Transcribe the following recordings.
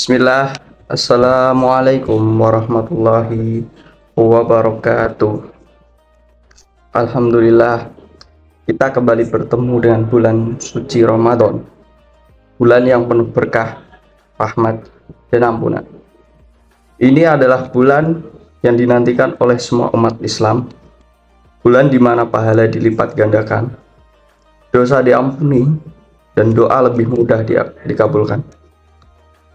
Bismillah, Assalamualaikum warahmatullahi wabarakatuh. Alhamdulillah, kita kembali bertemu dengan bulan suci Ramadan, bulan yang penuh berkah, rahmat, dan ampunan. Ini adalah bulan yang dinantikan oleh semua umat Islam, bulan di mana pahala dilipat gandakan, dosa diampuni, dan doa lebih mudah dikabulkan.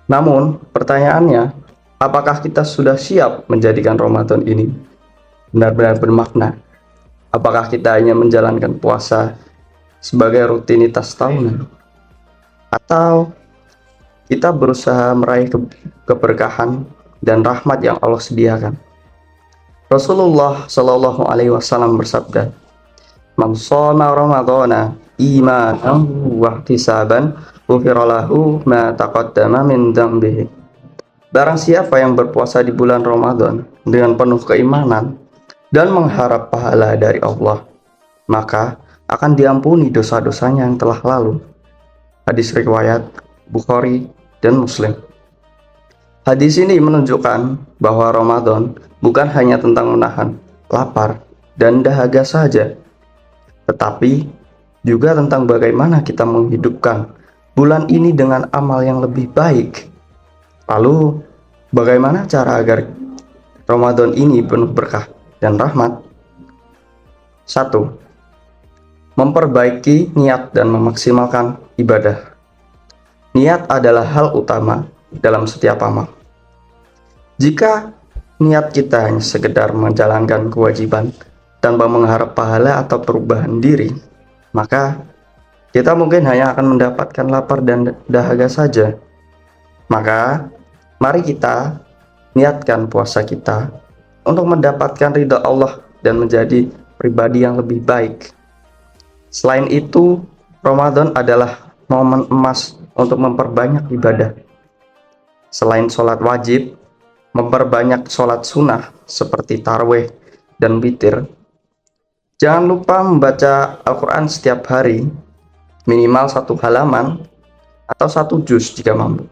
Namun, pertanyaannya, apakah kita sudah siap menjadikan Ramadan ini benar-benar bermakna? Apakah kita hanya menjalankan puasa sebagai rutinitas tahunan? Atau kita berusaha meraih keberkahan dan rahmat yang Allah sediakan? Rasulullah Shallallahu Alaihi Wasallam bersabda, "Man shoma Ramadhana imanan wa ihtisaban ghufira lahu ma taqaddama min dzambihi." Barang siapa yang berpuasa di bulan Ramadan dengan penuh keimanan dan mengharap pahala dari Allah, maka akan diampuni dosa-dosanya yang telah lalu. Hadis riwayat Bukhari dan Muslim. Hadis ini menunjukkan bahwa Ramadan bukan hanya tentang menahan lapar dan dahaga saja, tetapi juga tentang bagaimana kita menghidupkan bulan ini dengan amal yang lebih baik. Lalu, bagaimana cara agar Ramadan ini penuh berkah dan rahmat? 1. Memperbaiki niat dan memaksimalkan ibadah. Niat adalah hal utama dalam setiap amal. Jika niat kita hanya sekedar menjalankan kewajiban tanpa mengharap pahala atau perubahan diri, maka kita mungkin hanya akan mendapatkan lapar dan dahaga saja. Maka, mari kita niatkan puasa kita untuk mendapatkan ridha Allah dan menjadi pribadi yang lebih baik. Selain itu, Ramadan adalah momen emas untuk memperbanyak ibadah. Selain sholat wajib, memperbanyak sholat sunnah seperti tarawih dan witir. Jangan lupa membaca Al-Quran setiap hari, minimal 1 halaman atau 1 juz jika mampu.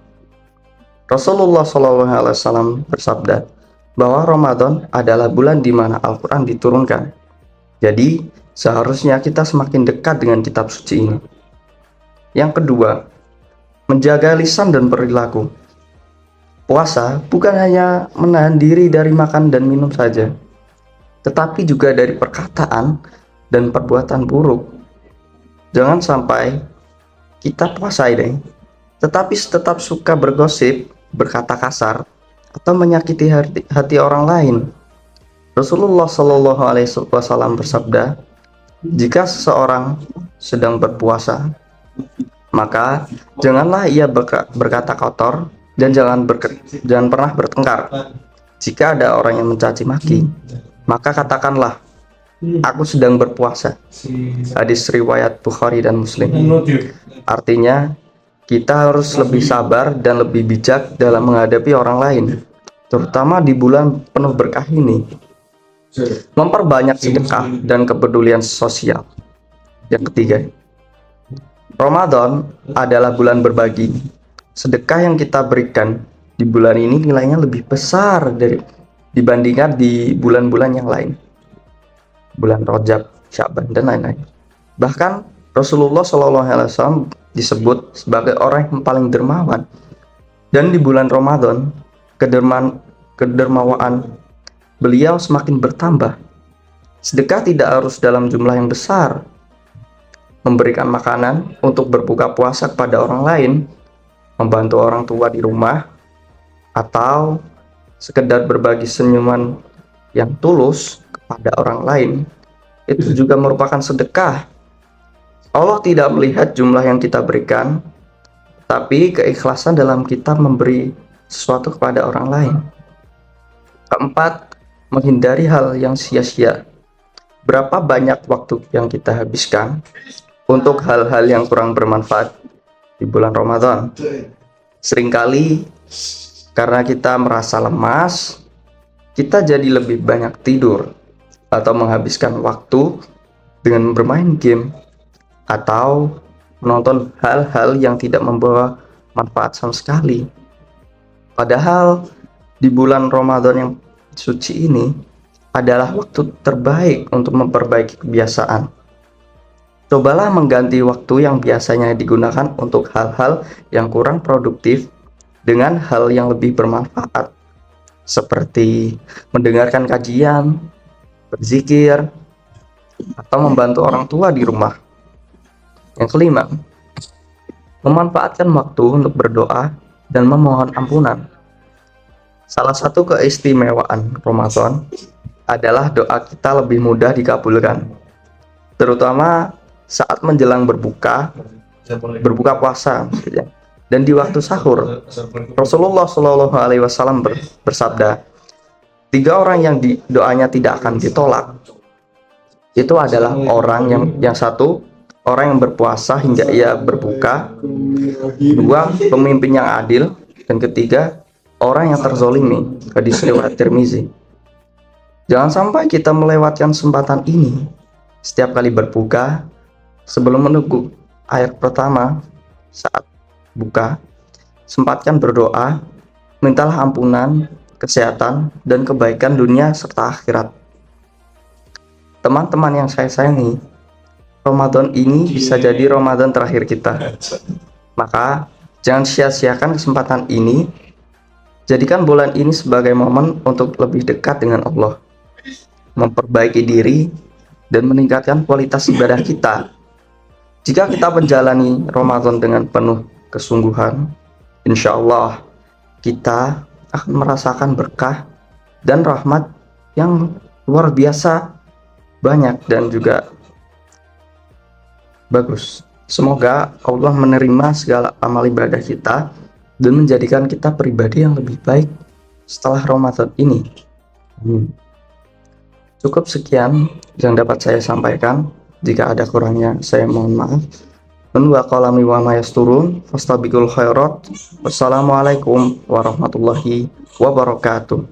Rasulullah SAW bersabda bahwa Ramadan adalah bulan di mana Al-Quran diturunkan. Jadi, seharusnya kita semakin dekat dengan kitab suci ini. Yang kedua, menjaga lisan dan perilaku. Puasa bukan hanya menahan diri dari makan dan minum saja, tetapi juga dari perkataan dan perbuatan buruk. Jangan sampai kita puasa ini, tetapi tetap suka bergosip, berkata kasar, atau menyakiti hati orang lain. Rasulullah Shallallahu Alaihi Wasallam bersabda, jika seseorang sedang berpuasa, maka janganlah ia berkata kotor dan jangan pernah bertengkar. Jika ada orang yang mencaci maki, maka katakanlah, aku sedang berpuasa. Hadis riwayat Bukhari dan Muslim. Artinya, kita harus lebih sabar dan lebih bijak dalam menghadapi orang lain, terutama di bulan penuh berkah ini. Memperbanyak sedekah dan kepedulian sosial. Yang ketiga, Ramadan adalah bulan berbagi. Sedekah yang kita berikan di bulan ini nilainya lebih besar dibandingkan di bulan-bulan yang lain. Bulan Rajab, Sya'ban, dan lain-lain. Bahkan Rasulullah SAW disebut sebagai orang yang paling dermawan. Dan di bulan Ramadan, kedermawaan beliau semakin bertambah. Sedekah tidak harus dalam jumlah yang besar. Memberikan makanan untuk berbuka puasa kepada orang lain, membantu orang tua di rumah, atau sekedar berbagi senyuman yang tulus kepada orang lain, itu juga merupakan sedekah. Allah tidak melihat jumlah yang kita berikan, tapi keikhlasan dalam kita memberi sesuatu kepada orang lain. Keempat, menghindari hal yang sia-sia. Berapa banyak waktu yang kita habiskan untuk hal-hal yang kurang bermanfaat di bulan Ramadan? Seringkali karena kita merasa lemas, kita jadi lebih banyak tidur atau menghabiskan waktu dengan bermain game atau menonton hal-hal yang tidak membawa manfaat sama sekali. Padahal di bulan Ramadan yang suci ini adalah waktu terbaik untuk memperbaiki kebiasaan. Cobalah mengganti waktu yang biasanya digunakan untuk hal-hal yang kurang produktif dengan hal yang lebih bermanfaat, seperti mendengarkan kajian, berzikir, atau membantu orang tua di rumah. Yang kelima, memanfaatkan waktu untuk berdoa dan memohon ampunan. Salah satu keistimewaan Ramadan adalah doa kita lebih mudah dikabulkan, terutama saat menjelang berbuka puasa maksudnya. Dan di waktu sahur, Rasulullah Shallallahu Alaihi Wasallam bersabda, 3 orang yang doanya tidak akan ditolak. Itu adalah orang yang satu, orang yang berpuasa hingga ia berbuka, 2, pemimpin yang adil, dan ketiga, orang yang terzolimi. Hadis riwayat Tirmizi. Jangan sampai kita melewatkan kesempatan ini. Setiap kali berbuka, sebelum menunggu air pertama saat buka, sempatkan berdoa, mintalah ampunan, kesehatan, dan kebaikan dunia serta akhirat. Teman-teman yang saya sayangi, Ramadan ini bisa jadi Ramadan terakhir kita. Maka jangan sia-siakan kesempatan ini. Jadikan bulan ini sebagai momen untuk lebih dekat dengan Allah, memperbaiki diri, dan meningkatkan kualitas ibadah kita. Jika kita menjalani Ramadan dengan penuh kesungguhan, insya Allah kita akan merasakan berkah dan rahmat yang luar biasa banyak dan juga bagus. Semoga Allah menerima segala amal ibadah kita dan menjadikan kita pribadi yang lebih baik setelah Ramadan ini. Cukup sekian yang dapat saya sampaikan. Jika ada kurangnya, saya mohon maaf. Wa qalami wa ma yasturun fastabiqul khairat. Wassalamualaikum warahmatullahi wabarakatuh.